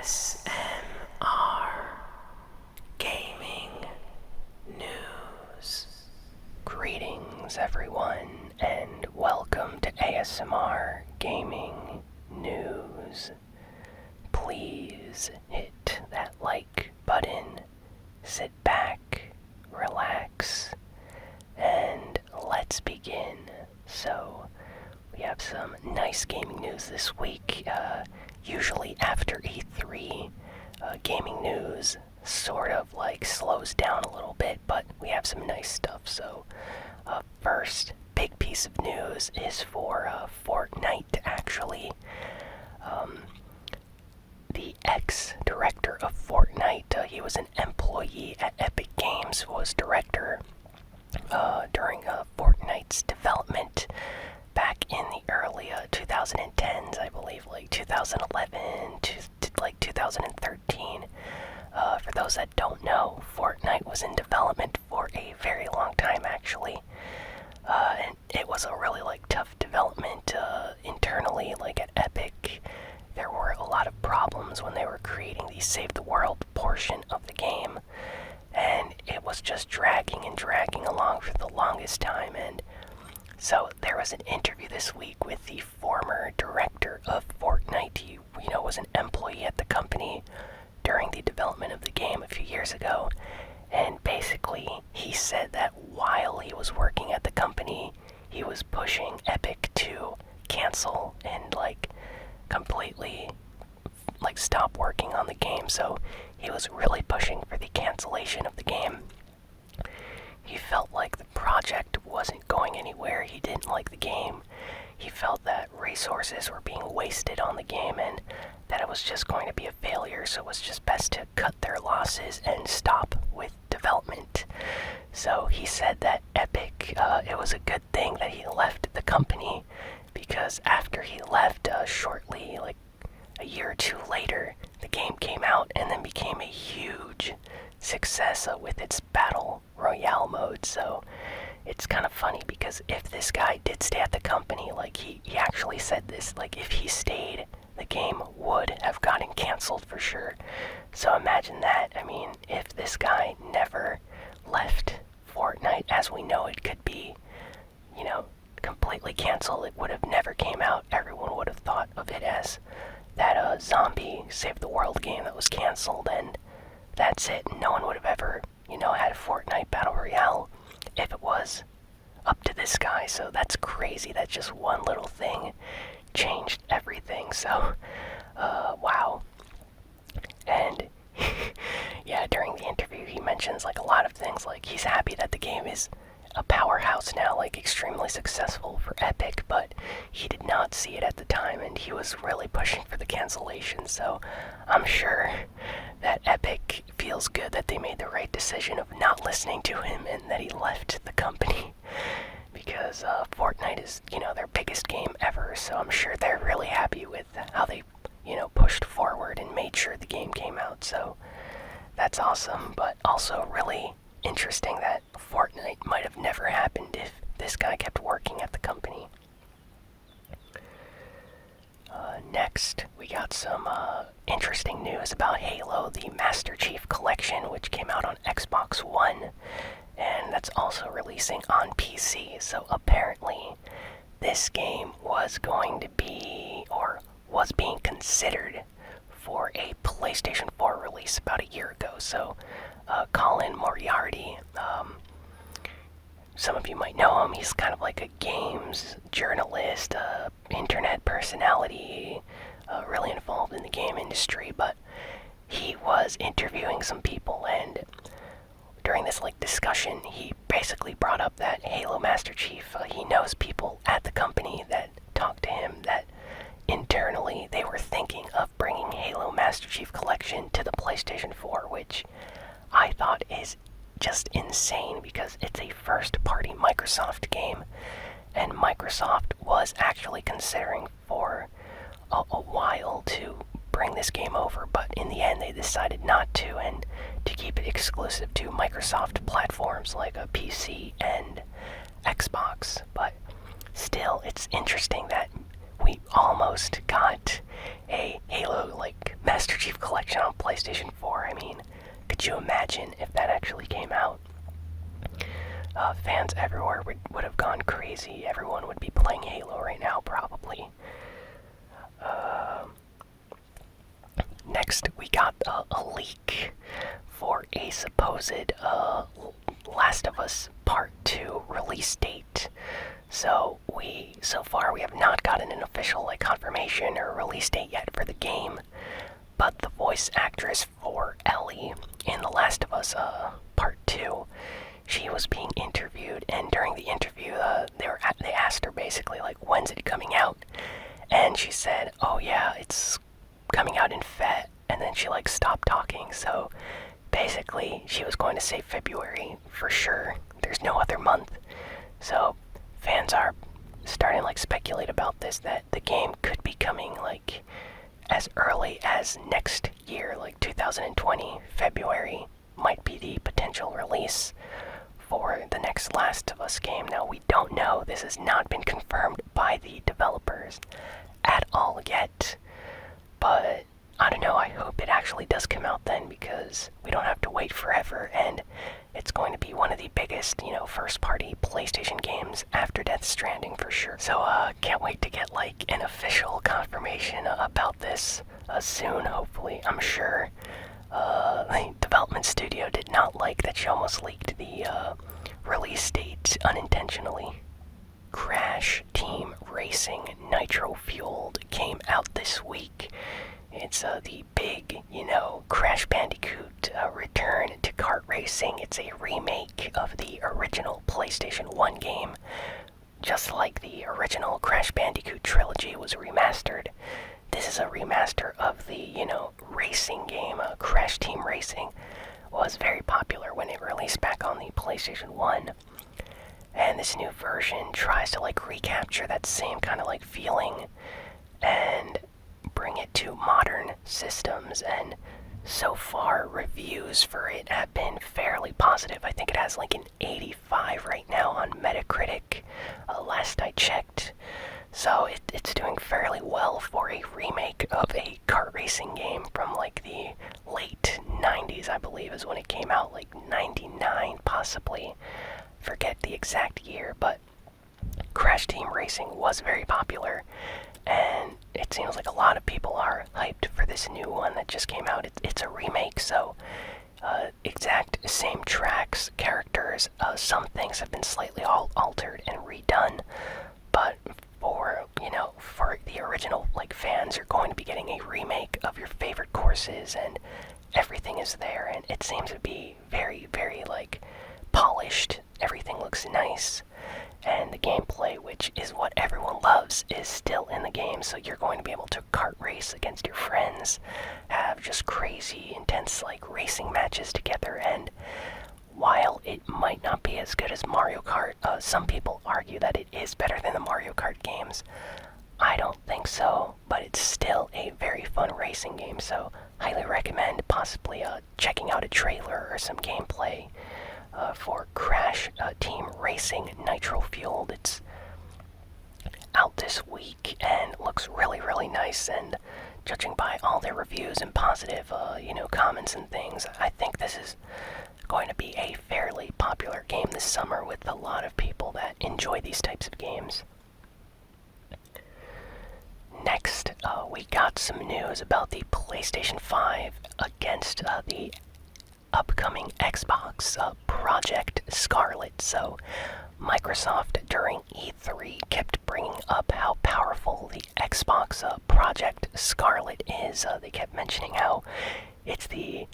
ASMRGaming News. Greetings, everyone, and welcome to ASMR Gaming News. Please hit that like button, sit back, relax, and let's begin. So, we have some nice gaming news this week. Usually after E3, gaming news sort of like slows down a little bit, but we have some nice stuff. So, first big piece of news is for Fortnite, actually. The ex-director of Fortnite, he was an employee at Epic Games, was director during Fortnite's development back in the early 2010s, I believe, like 2011 to like 2013. For those that don't know, Fortnite was in development for a very long time, actually. And it was a really tough development internally, like at Epic. There were a lot of problems when they were creating the Save the World portion of the game, and it was just dragging along for the longest time. And so there was an interview this week with the former director of Fortnite. He, was an employee at the company during the development of the game a few years ago, and basically he said that while he was working at the company, he was pushing Epic to cancel and completely stop working on the game. So he was really pushing for the cancellation of the game. He felt like the project wasn't going anywhere. He didn't like the game. He felt that resources were being wasted on the game and that it was just going to be a failure, so it was just best to cut their losses and stop with development. So he said that Epic, it was a good thing that he left the company, because after he left, shortly, a year or two later, the game came out and then became a huge success with its Battle Royale mode. So it's kind of funny, because if this guy did stay at the company, he actually said this, if he stayed, the game would have gotten canceled for sure. So imagine that. I mean, if this guy never left Fortnite as we know it, could be, completely canceled. It would have never came out. Everyone would have thought of it as that zombie Save the World game that was canceled, and that's it. No one would have ever, had a Fortnite Battle Royale if it was up to this guy. So that's crazy that just one little thing changed everything. So, wow. And yeah, during the interview he mentions a lot of things, he's happy that the game is a powerhouse now, extremely successful for Epic, but he did not see it at the time, and he was really pushing for the cancellation. So I'm sure that Epic feels good that they made the right decision of not listening to him and that he left the company, because Fortnite is, their biggest game ever. So I'm sure they're really happy with how they, pushed forward and made sure the game came out. So that's awesome, but also really interesting that Fortnite might have never happened if this guy kept working at the company. Next, we got some interesting news about Halo, the Master Chief Collection, which came out on Xbox One, and that's also releasing on PC. So apparently, this game was going to be, or was being considered for a PlayStation 4 release about a year ago. So Colin Moriarty, some of you might know him. He's kind of like a games journalist, internet personality, really involved in the game industry, but he was interviewing some people, and during this discussion, he basically brought up that Halo Master Chief, he knows people at the company that talked to him that internally they were thinking of bringing Halo Master Chief Collection to the PlayStation 4, which I thought is just insane, because it's a first-party Microsoft game, and Microsoft was actually considering for a while to bring this game over, but in the end they decided not to, and to keep it exclusive to Microsoft platforms like a PC and Xbox. But still, it's interesting that we almost got a Halo Master Chief Collection PlayStation 4. I mean, could you imagine if that actually came out? Fans everywhere would have gone crazy. Everyone would be playing Halo right now, probably. Next, we got a leak for a supposed Last of Us Part 2 release date. So far we have not gotten an official confirmation or release date yet for the game. But the voice actress for Ellie in The Last of Us Part 2, she was being interviewed, and during the interview, they asked her basically when's it coming out, and she said, "Oh yeah, it's coming out in Feb," and then she stopped talking. So basically, she was going to say February for sure. There's no other month. So fans are starting to speculate about this, that the game could be coming as early as next year, 2020. February might be the potential release for the next Last of Us game. Now, we don't know. This has not been confirmed by the developers at all yet. But I don't know, I hope it actually does come out then, because we don't have to wait forever, and it's going to be one of the biggest, first-party PlayStation games after Death Stranding for sure. So, can't wait to get, an official confirmation about this soon, hopefully. I'm sure the development studio did not like that she almost leaked the release date unintentionally. Crash Team Racing Nitro-Fueled came out this week. It's the big, Crash Bandicoot return to kart racing. It's a remake of the original PlayStation 1 game. Just like the original Crash Bandicoot trilogy was remastered, this is a remaster of the, racing game. Crash Team Racing was very popular when it released back on the PlayStation 1. And this new version tries to recapture that same kind of feeling and bring it to modern systems. And so far, reviews for it have been fairly positive. I think it has an 85 right now on Metacritic, last I checked. So it's doing fairly well for a remake of a kart racing game from the late 90s, I believe is when it came out, 99 possibly. Forget the exact year, but Crash Team Racing was very popular, and it seems like a lot of people are hyped for this new one that just came out. It's a remake, so exact same tracks, characters, some things have been slightly altered and redone, but for the original fans, you're going to be getting a remake of your favorite courses, and everything is there, and it seems to be very, very polished. Everything looks nice, and the gameplay, which is what everyone loves, is still in the game. So you're going to be able to kart race against your friends, have just crazy, intense racing matches together. And while it might not be as good as Mario Kart, some people argue that it is better than the Mario Kart games. I don't think so, but it's still a very fun racing game, so highly recommend possibly checking out a trailer or some gameplay for Crash Team Racing Nitro Fueled. It's out this week and looks really, really nice, and judging by all their reviews and positive, comments and things, I think this is going to be a fairly popular game this summer with a lot of people that enjoy these types of games. Next, we got some news about the PlayStation 5 against the upcoming Xbox, Project Scarlett. So, Microsoft during E3 kept bringing up how powerful the Xbox Project Scarlett is. They kept mentioning how it's the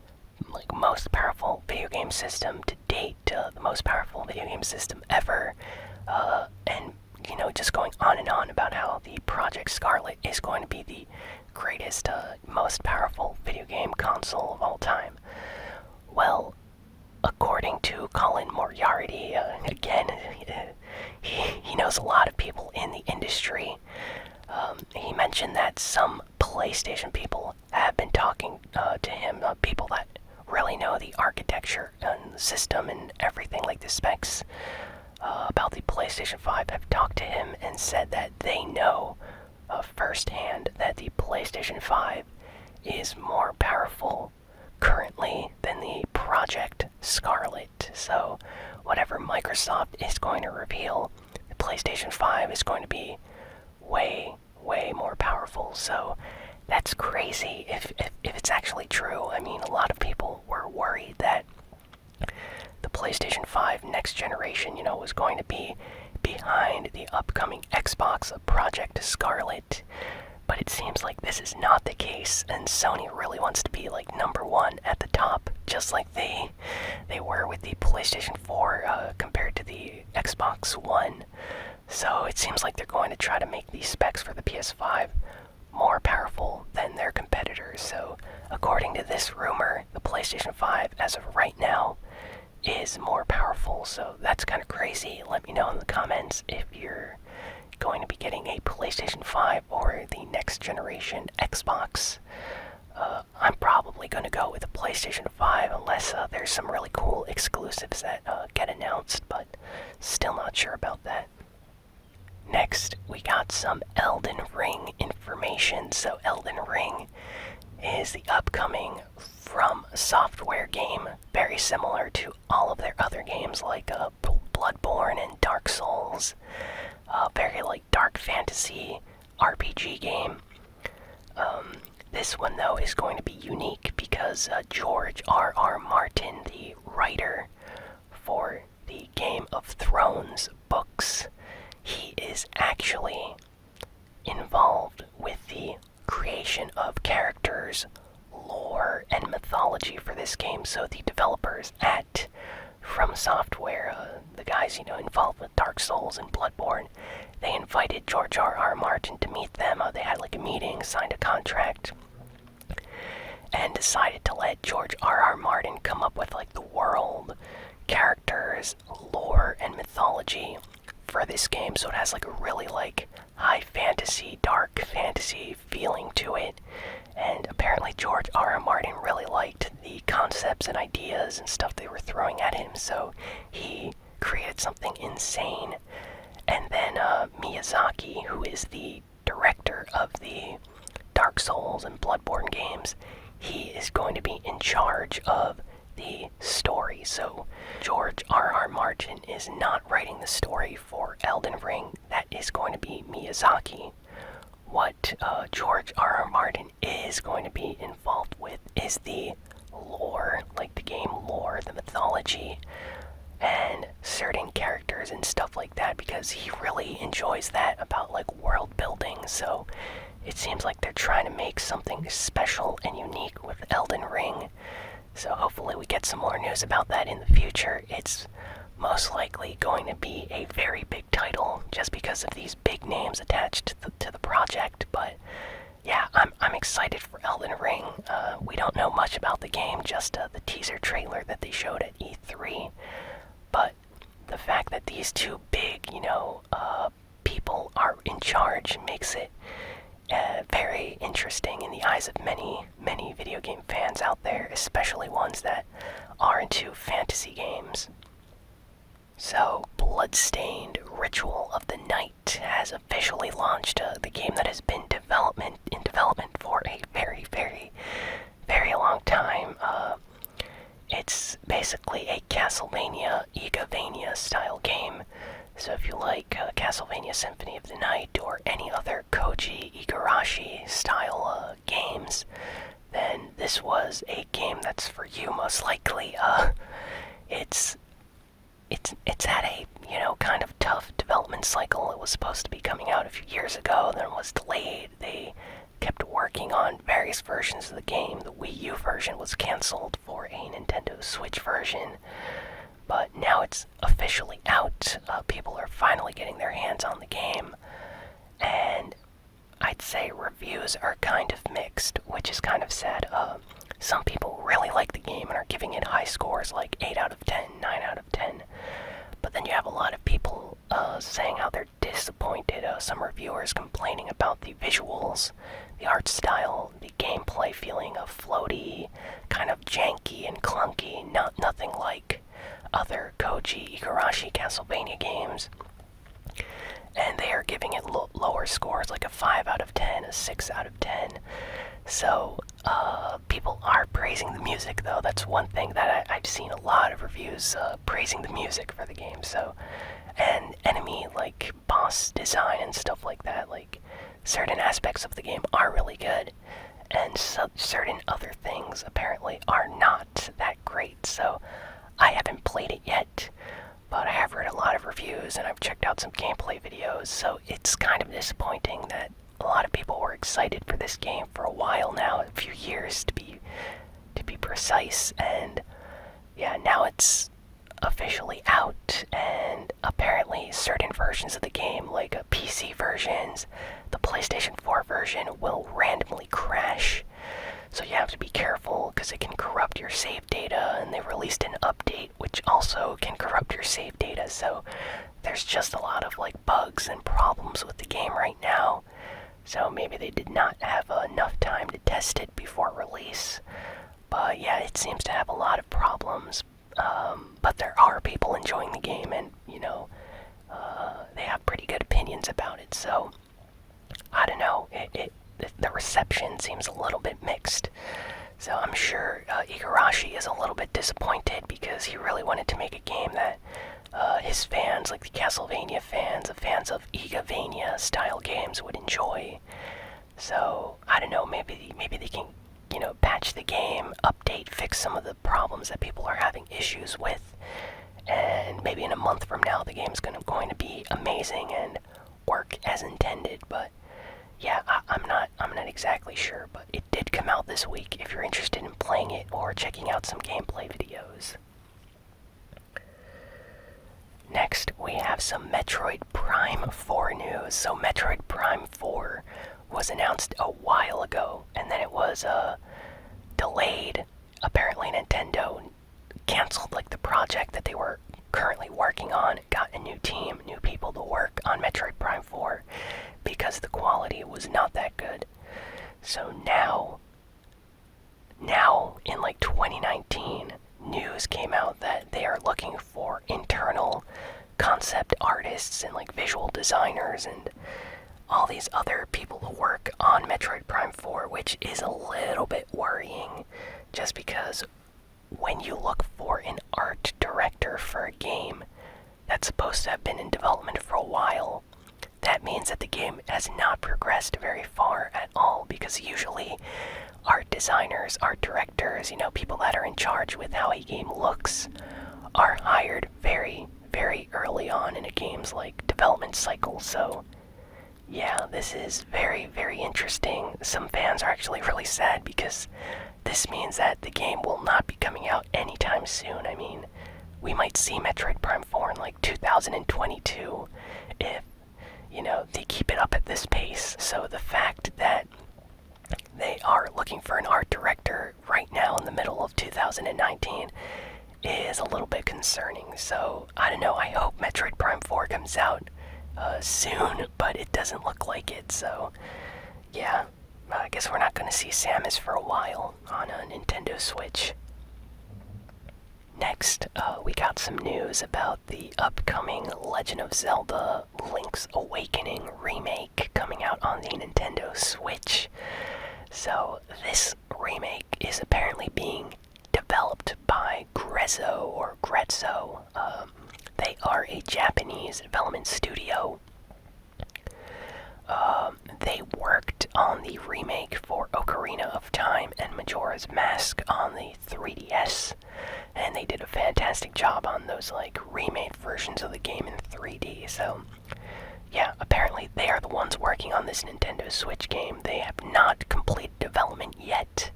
most powerful video game system to date, the most powerful video game system ever, and just going on and on about how the Project Scarlett is going to be the greatest, most powerful video game console of all time. Well, according to Colin Moriarty, again, he knows a lot of people in the industry. He mentioned that some PlayStation people have been talking to him, people that really know the architecture and the system and everything, the specs about the PlayStation 5, have talked to him and said that they know firsthand that the PlayStation 5 is more powerful currently than the Project Scarlett. So whatever Microsoft is going to reveal, the PlayStation 5 is going to be way more powerful. So that's crazy if it's actually true. I mean, a lot of people were worried that the PlayStation 5 next generation, was going to be behind the upcoming Xbox Project Scarlett. But it seems like this is not the case, and Sony really wants to be like #1 at the top, just like they were with the PlayStation 4 compared to the Xbox One. So it seems like they're going to try to make these specs for the PS5 more powerful than their competitors. So according to this rumor, the PlayStation 5 as of right now is more powerful. So that's kind of crazy. Let me know in the comments if you're going to be getting a PlayStation 5 or the next generation Xbox. I'm probably going to go with a PlayStation 5 unless there's some really cool exclusives that get announced, but still not sure about that. Next, we got some Elden Ring information. So Elden Ring is the upcoming From Software game, very similar to all of their other games like Bloodborne and Dark Souls. Very like dark fantasy RPG game. This one though is going to be unique because George R.R. Martin, the writer for the Game of Thrones books, he is actually involved with the creation of characters, lore, and mythology for this game. So the developers at From Software, the guys, involved with Dark Souls and Bloodborne, they invited George R.R. Martin to meet them. They had like a meeting, signed a contract, and decided to let George R.R. Martin come up with like the world, characters, lore, and mythology for this game. So it has like a really like high fantasy, dark fantasy feeling to it. And apparently George R.R. Martin really liked the concepts and ideas and stuff they were throwing at him, so he created something insane. And then Miyazaki, who is the director of the Dark Souls and Bloodborne games, he is going to be in charge of the story. So George R.R. Martin is not writing the story for Elden Ring. That is going to be Miyazaki. What George R.R. Martin is going to be involved with is the lore, like the game lore, the mythology, and certain characters and stuff like that, because he really enjoys that about like world building. So it seems like they're trying to make something special and unique with Elden Ring. So hopefully we get some more news about that in the future. It's most likely going to be a very big title just because of these big names attached to the project. But yeah, I'm excited for Elden Ring. We don't know much about the game, just the teaser trailer that they showed at E3. But the fact that these two big, people are in charge makes it very interesting in the eyes of many video game fans out there, especially ones that are into fantasy games. So, Bloodstained Ritual of the Night has officially launched, the game that has been in development for a very long time. It's basically a Castlevania, Igavania style game. So if you like Castlevania Symphony of the Night or any other Koji Igarashi style games, then this was a game that's for you most likely. It's had a, kind of tough development cycle. It was supposed to be coming out a few years ago, then it was delayed. They kept working on various versions of the game. The Wii U version was canceled for a Nintendo Switch version, but now it's officially out. People are finally getting their hands on the game, and I'd say reviews are kind of mixed, which is kind of sad. Some people really like the game and are giving it high scores, like 8 out of 10, 9 out of 10. But then you have a lot of people saying how they're disappointed. Some reviewers complaining about the visuals, the art style, the gameplay feeling of floaty, kind of janky and clunky, nothing like other Koji Igarashi Castlevania games. And they are giving it lower scores, like a 5 out of 10, a 6 out of 10. So, people are praising the music, though. That's one thing that I've seen a lot of reviews praising the music for the game. So, and enemy like boss design and stuff like that. Like certain aspects of the game are really good, and certain other things apparently are not that great. So I haven't played it yet, but I have read a lot of reviews and I've checked out some gameplay videos. So it's kind of disappointing that a lot of people were excited for this game for a while now, a few years to be precise, and yeah, now it's officially out, and apparently certain versions of the game, like PC versions, the PlayStation 4 version, will randomly crash. So you have to be careful because it can corrupt your save data, and they released an update which also can corrupt your save data. So there's just a lot of like bugs and problems with the game right now. So maybe they did not have enough time to test it before release. But yeah, it seems to have a lot of problems. But there are people enjoying the game, and they have pretty good opinions about it. So I don't know. The reception seems a little bit mixed. So I'm sure Igarashi is a little bit disappointed because he really wanted to make a game that his fans, like the Castlevania fans, the fans of Igavania style games, would enjoy. So I don't know. Maybe they can patch the game, update, fix some of the problems that people are having issues with, and maybe in a month from now the game's going to be amazing and work as intended. But yeah, I'm not exactly sure, but it did come out this week if you're interested in playing it or checking out some gameplay videos. Next, we have some Metroid Prime 4 news. So Metroid Prime 4 was announced a while ago, and then it was delayed. Apparently Nintendo canceled like the project that they were currently working on, got a new team, new people to work on Metroid Prime 4 because the quality was not that good. So now in like 2019, news came out that they are looking for internal concept artists and like visual designers and all these other people to work on Metroid Prime 4, which is a little bit worrying, just because when you look for an art director for a game that's supposed to have been in development for a while, that means that the game has not progressed very far at all, because usually art designers, art directors, people that are in charge with how a game looks are hired very, very early on in a game's like development cycle. So yeah, this is very, very interesting. Some fans are actually really sad because this means that the game will not be coming out anytime soon. I mean, we might see Metroid Prime 4 in like 2022 if, they keep it up at this pace. So the fact that they are looking for an art director right now in the middle of 2019 is a little bit concerning. So I don't know, I hope Metroid Prime 4 comes out soon, but it doesn't look like it. So yeah, I guess we're not going to see Samus for a while on a Nintendo Switch. Next, we got some news about the upcoming Legend of Zelda Link's Awakening remake coming out on the Nintendo Switch. So this remake is apparently being developed by Grezzo. They are a Japanese development studio. They worked on the remake for Ocarina of Time and Majora's Mask on the 3DS, and they did a fantastic job on those like remade versions of the game in 3D. So yeah, apparently they are the ones working on this Nintendo Switch game. They have not completed development yet.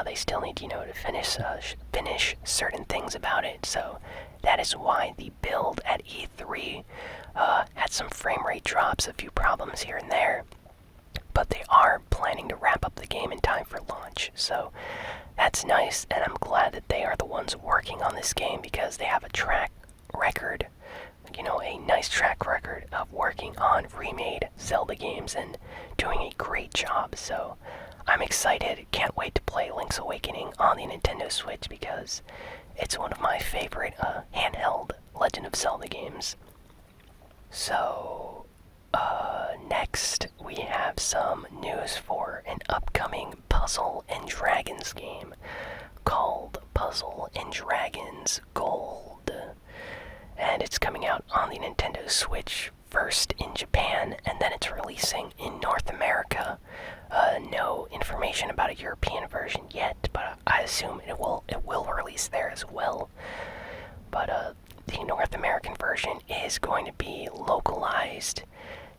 They still need, to finish certain things about it. So that is why the build at E3 had some frame rate drops, a few problems here and there. But they are planning to wrap up the game in time for launch. So that's nice, and I'm glad that they are the ones working on this game because they have a track record, a nice track record of working on remade Zelda games and doing a great job. So I'm excited, can't wait to play Link's Awakening on the Nintendo Switch because it's one of my favorite handheld Legend of Zelda games. So next we have some news for an upcoming Puzzle and Dragons game called Puzzle and Dragons Gold. And it's coming out on the Nintendo Switch first in Japan, and then it's releasing in North America. No information about a European version yet, but I assume it will release there as well. But the North American version is going to be localized,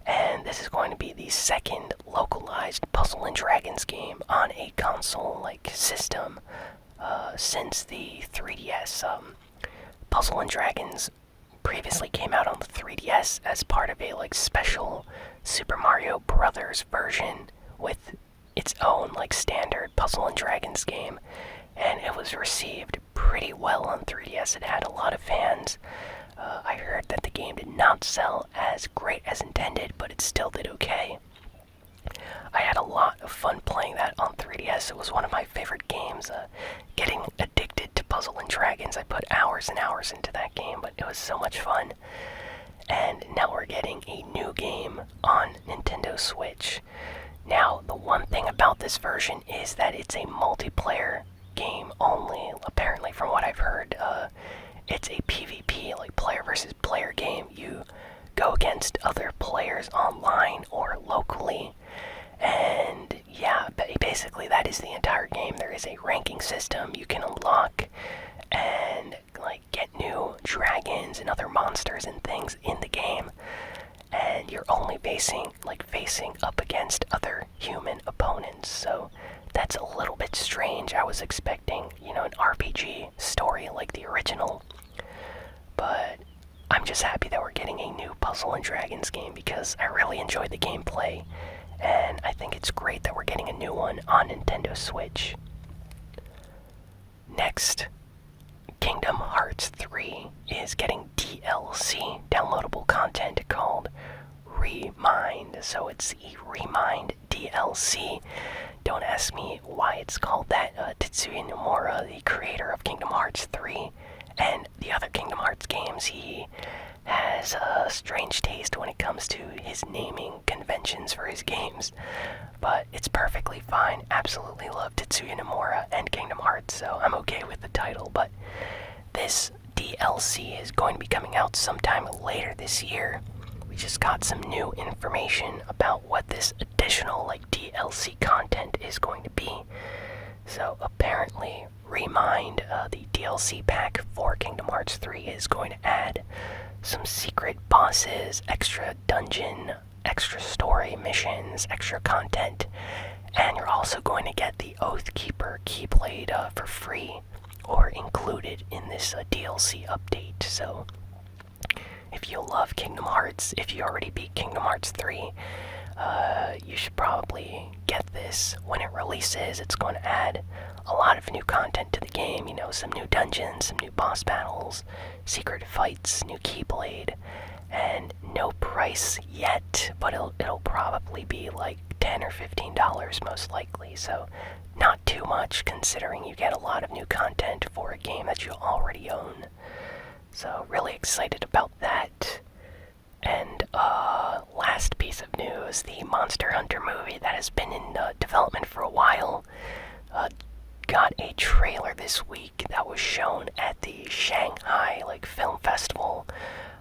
and this is going to be the second localized Puzzle and Dragons game on a console-like system since the 3DS. Puzzle and Dragons previously came out on the 3DS as part of a special Super Mario Brothers version with its own standard Puzzle and Dragons game, and it was received pretty well on 3DS. It had a lot of fans. I heard that the game did not sell as great as intended, but it still did okay. I had a lot of fun playing that on 3DS. It was one of my favorite games. Getting addicted to Puzzle and Dragons. I put hours and hours into that game, but it was so much fun. And now we're getting a new game on Nintendo Switch. Now, the one thing about this version is that it's a multiplayer game only. Apparently, from what I've heard, it's a PvP, player versus player game. You go against other players online or locally. And yeah, basically that is the entire game. There is a ranking system you can unlock and get new dragons and other monsters and things in the game. And you're only facing up against other human opponents. So that's a little bit strange. I was expecting, an RPG story like the original. But I'm just happy that we're getting a new Puzzle and Dragons game because I really enjoyed the gameplay. And I think it's great that we're getting a new one on Nintendo Switch. Next, Kingdom Hearts 3 is getting DLC, downloadable content called Remind. So it's the Remind DLC. Don't ask me why it's called that. Tetsuya Nomura, the creator of Kingdom Hearts 3 and the other Kingdom Hearts games, he has a strange taste when it comes to his naming conventions for his games. But it's perfectly fine. Absolutely love Tetsuya Nomura and Kingdom Hearts, so I'm okay with the title. But this DLC is going to be coming out sometime later this year. We just got some new information about what this additional DLC content is going to be. So apparently, Remind, the DLC pack for Kingdom Hearts 3, is going to add some secret bosses, extra dungeon, extra story missions, extra content, and you're also going to get the Oathkeeper Keyblade for free or included in this DLC update. So if you love Kingdom Hearts, if you already beat Kingdom Hearts 3, you should probably get this when it releases. It's going to add a lot of new content to the game, some new dungeons, some new boss battles, secret fights, new Keyblade, and no price yet, but it'll probably be $10 or $15 most likely, so not too much considering you get a lot of new content for a game that you already own. So really excited about that. And last piece of news, the Monster Hunter movie that has been in development for a while got a trailer this week that was shown at the Shanghai film festival.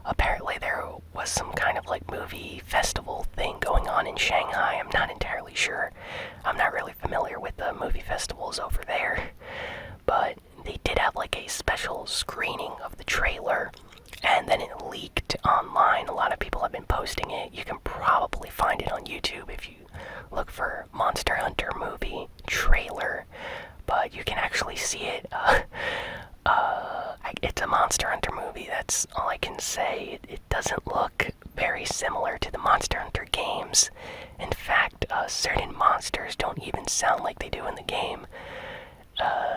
Apparently there was some kind of movie festival thing going on in Shanghai. I'm not entirely sure. I'm not really familiar with the movie festivals over there. But they did have a special screening of the trailer, and then it leaked online. A lot of people have been posting it. You can probably find it on YouTube if you look for Monster Hunter movie trailer, but you can actually see it. It's a Monster Hunter movie, that's all I can say. It doesn't look very similar to the Monster Hunter games. In fact, certain monsters don't even sound like they do in the game.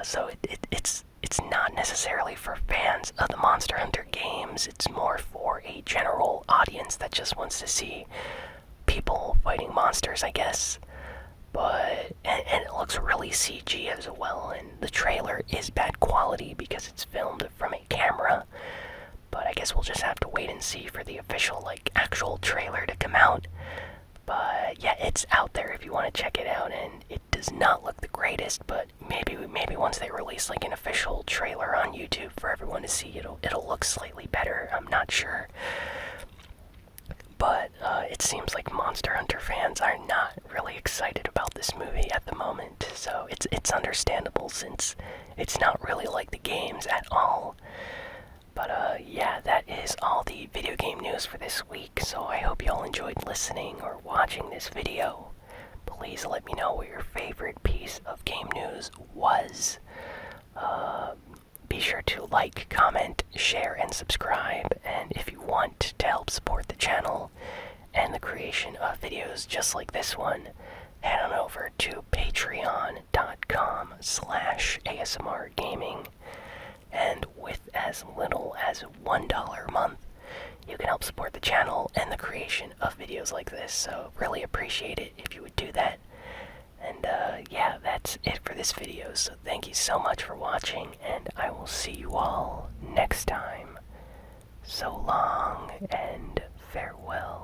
So it's not necessarily for fans of the Monster Hunter games. It's more for a general audience that just wants to see people fighting monsters, I guess. But and it looks really CG as well, and the trailer is bad quality because it's filmed from a camera. But I guess we'll just have to wait and see for the official actual trailer to come out. But yeah, it's out there if you want to check it out, and it does not look the greatest, but maybe once they release like an official trailer on YouTube for everyone to see, it'll look slightly better. I'm not sure. But it seems like Monster Hunter fans are not really excited about this movie at the moment, so it's understandable since it's not really like the games at all. But yeah, that is all the video game news for this week, so I hope you all enjoyed listening or watching this video. Please let me know what your favorite piece of game news was. Be sure to like, comment, share, and subscribe, and if you want to help support the channel and the creation of videos just like this one, head on over to patreon.com/ASMRGaming, and with as little as $1 a month, you can help support the channel and the creation of videos like this, so really appreciate it if you would do that. And yeah, that's it for this video, so thank you so much for watching, and I will see you all next time. So long, and farewell.